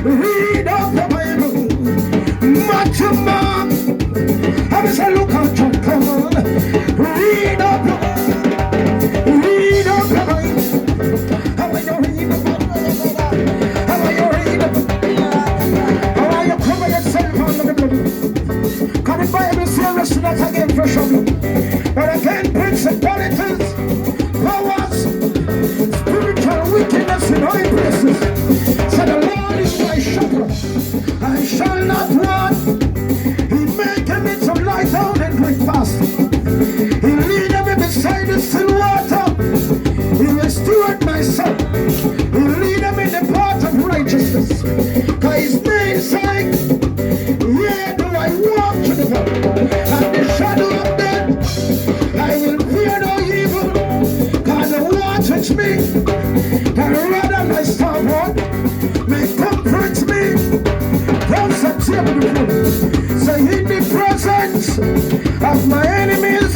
Read up the Bible. Matthew, Mark. I say, look at you, come on. Read up the Bible. Read up the Bible. How are you read the Bible? How are you read the Bible? How are you cover yourself under the blood? Come the Bible says, not again for trouble, but again principalities, powers, spiritual wickedness in high places. So the Lord is my shepherd, I shall not want. He maketh me to lie down and drink fast. He leadeth me beside the still water. He will steward my soul. He leadeth me in the path of righteousness. For his name's sake, yea, do I walk through the valley and the shadow of death, I will fear no evil. God will watch me, the rod and my staff may comfort me. Thus a table before me. So in the presence of my enemies,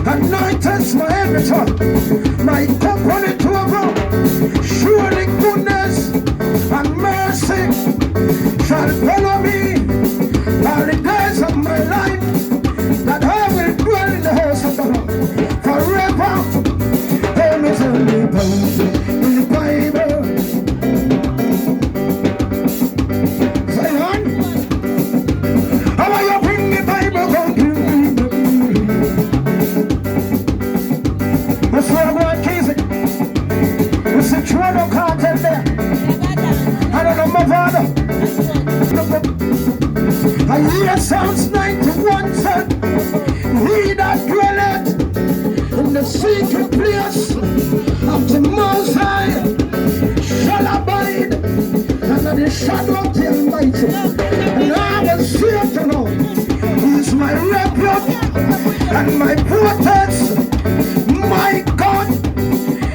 anointest my everything. My company to over. Surely goodness and mercy shall follow me all the days of my life, that I will dwell in the house of the Lord forever. There is only power in the Bible. Say on. How are you bring the Bible down to me? That's where I'm going to keys it. It's a true no content there. I don't know my father. I hear Psalms 91 said, he that dwelleth in the secret place of the Most High shall abide under the shadow of the Almighty. And I will say unto the Lord, he is my refuge and my fortress, my God,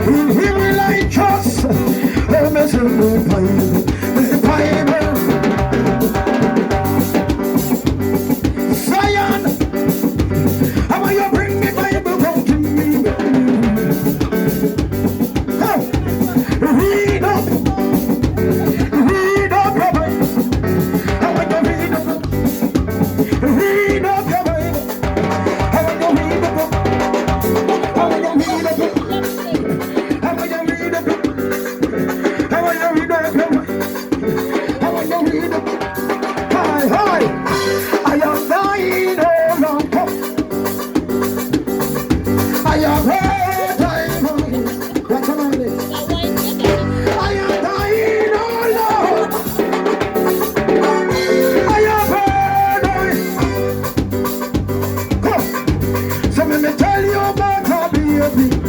in him will I trust. Oh, the Bible, the Bible. So let me tell you about our baby.